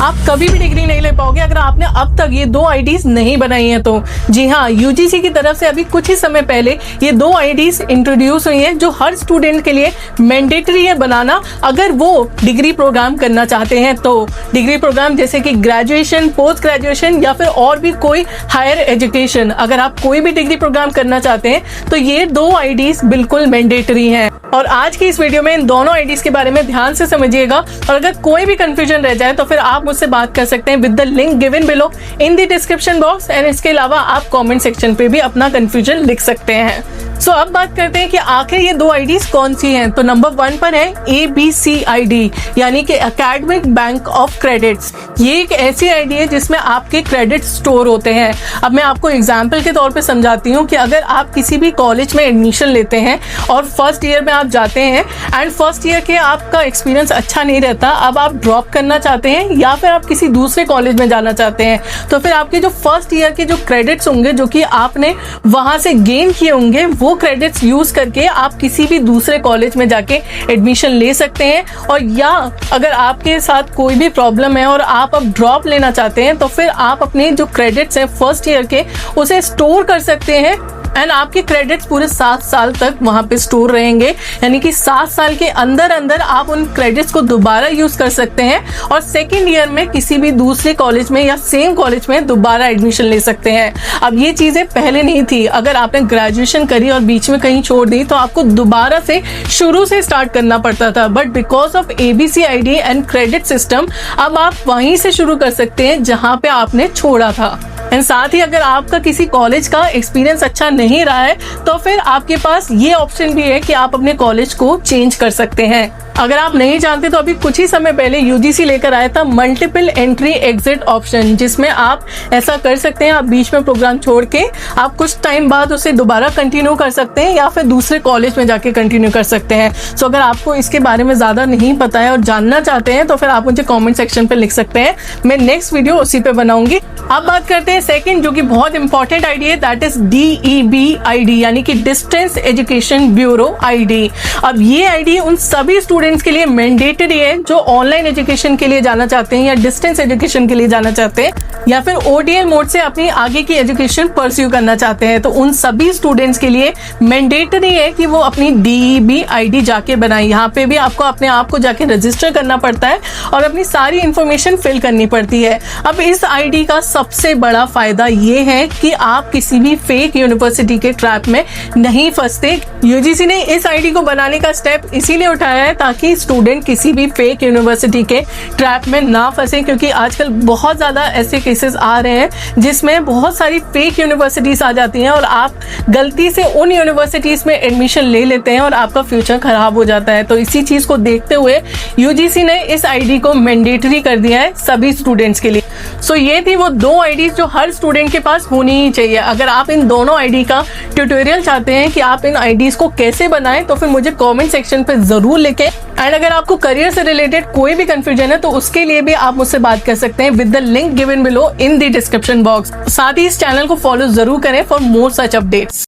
आप कभी भी डिग्री नहीं ले पाओगे अगर आपने अब तक ये 2 आईडीज नहीं बनाई हैं तो। जी हाँ, यूजीसी की तरफ से अभी कुछ ही समय पहले ये 2 आईडीज इंट्रोड्यूस हुई हैं जो हर स्टूडेंट के लिए मैंडेटरी है बनाना अगर वो डिग्री प्रोग्राम करना चाहते हैं तो। डिग्री प्रोग्राम जैसे कि ग्रेजुएशन, पोस्ट ग्रेजुएशन या फिर और भी कोई हायर एजुकेशन, अगर आप कोई भी डिग्री प्रोग्राम करना चाहते हैं तो ये 2 आईडीज बिल्कुल मैंडेटरी हैं। और आज की इस वीडियो में इन दोनों आईडीज के बारे में ध्यान से समझिएगा और अगर कोई भी कंफ्यूजन रह जाए तो फिर आप मुझसे बात कर सकते हैं with the link given below in the description box and इसके अलावा आप कमेंट सेक्शन पे भी अपना कंफ्यूजन लिख सकते हैं। सो अब बात करते हैं कि आखिर ये 2 आईडीज कौन सी हैं। तो नंबर 1 पर है ABCID यानी कि एकेडमिक बैंक ऑफ क्रेडिट्स। ये एक ऐसी आईडी है जिसमें आपके क्रेडिट स्टोर होते हैं। अब मैं आपको एग्जाम्पल के तौर पे समझाती हूँ कि अगर आप किसी भी कॉलेज में एडमिशन लेते हैं और फर्स्ट ईयर में आप जाते हैं एंड फर्स्ट ईयर के आपका एक्सपीरियंस अच्छा नहीं रहता, अब आप ड्रॉप करना चाहते हैं या फिर आप किसी दूसरे कॉलेज में जाना चाहते हैं, तो फिर आपके जो फर्स्ट ईयर के जो क्रेडिट्स होंगे जो कि आपने वहां से गेन किए होंगे वो क्रेडिट्स यूज करके आप किसी भी दूसरे कॉलेज में जाके एडमिशन ले सकते हैं। और या अगर आपके साथ कोई भी प्रॉब्लम है और आप अब ड्रॉप लेना चाहते हैं तो फिर आप अपने जो क्रेडिट्स हैं फर्स्ट ईयर के उसे स्टोर कर सकते हैं एंड आपके क्रेडिट्स पूरे 7 साल तक वहां पे स्टोर रहेंगे। यानी कि 7 साल के अंदर अंदर आप उन क्रेडिट्स को दोबारा यूज कर सकते हैं और सेकेंड ईयर में किसी भी दूसरे कॉलेज में या सेम कॉलेज में दोबारा एडमिशन ले सकते हैं। अब ये चीजें पहले नहीं थी, अगर आपने ग्रेजुएशन करी और बीच में कहीं छोड़ दी तो आपको दोबारा से शुरू से स्टार्ट करना पड़ता था, but because of ABCID and credit system अब आप वहीं से शुरू कर सकते हैं जहां पे आपने छोड़ा था। एंड साथ ही अगर आपका किसी कॉलेज का एक्सपीरियंस अच्छा नहीं रहा है तो फिर आपके पास ये ऑप्शन भी है कि आप अपने कॉलेज को चेंज कर सकते हैं। अगर आप नहीं जानते तो अभी कुछ ही समय पहले यूजीसी लेकर आया था मल्टीपल एंट्री एग्जिट ऑप्शन, जिसमें आप ऐसा कर सकते हैं, आप बीच में प्रोग्राम छोड़ के आप कुछ टाइम बाद उसे दोबारा कंटिन्यू कर सकते हैं या फिर दूसरे कॉलेज में जाके कंटिन्यू कर सकते हैं। सो अगर आपको इसके बारे में ज्यादा नहीं पता है और जानना चाहते हैं तो फिर आप मुझे कॉमेंट सेक्शन पे लिख सकते हैं, मैं नेक्स्ट वीडियो उसी पे बनाऊंगी। अब बात करते हैं सेकंड जो कि बहुत इंपॉर्टेंट आईडी है, दैट इज DEB यानी कि डिस्टेंस एजुकेशन ब्यूरो आईडी। अब ये आईडी उन सभी स्टूडेंट्स के लिए मैंडेटरी है जो ऑनलाइन एजुकेशन के लिए जाना चाहते हैं या डिस्टेंस एजुकेशन के लिए जाना चाहते हैं या फिर ODL मोड से अपनी आगे की एजुकेशन परस्यू करना चाहते हैं। तो उन सभी स्टूडेंट्स के लिए मैंडेटरी है कि वो अपनी DEB आईडी जाके बनाए। यहाँ पे भी आपको अपने आप को जाके रजिस्टर करना पड़ता है और अपनी सारी इंफॉर्मेशन फिल करनी पड़ती है। अब इस आईडी का सबसे बड़ा फायदा ये है कि आप किसी भी फेक यूनिवर्सिटी के ट्रैप में नहीं फंसते। यूजीसी ने इस आईडी को बनाने का स्टेप इसीलिए उठाया है ताकि स्टूडेंट किसी भी फेक यूनिवर्सिटी के ट्रैप में ना फंसे, क्योंकि आजकल बहुत ज्यादा ऐसे केसेस आ रहे हैं जिसमें बहुत सारी फेक यूनिवर्सिटीज आ जाती हैं और आप गलती से उन यूनिवर्सिटीज में एडमिशन ले लेते हैं और आपका फ्यूचर खराब हो जाता है। तो इसी चीज को देखते हुए यूजीसी ने इस आईडी को मैंडेटरी कर दिया है सभी स्टूडेंट्स के लिए। सो ये थी वो 2 आईडीज जो हर स्टूडेंट के पास होनी ही चाहिए। अगर आप इन दोनों आईडी का ट्यूटोरियल चाहते हैं कि आप इन आईडीज को कैसे बनाएं तो फिर मुझे कमेंट सेक्शन पे जरूर लिखें। एंड अगर आपको करियर से रिलेटेड कोई भी कंफ्यूजन है तो उसके लिए भी आप मुझसे बात कर सकते हैं with the link given below in the description box. साथ ही इस चैनल को फॉलो जरूर करें फॉर मोर सच अपडेट्स।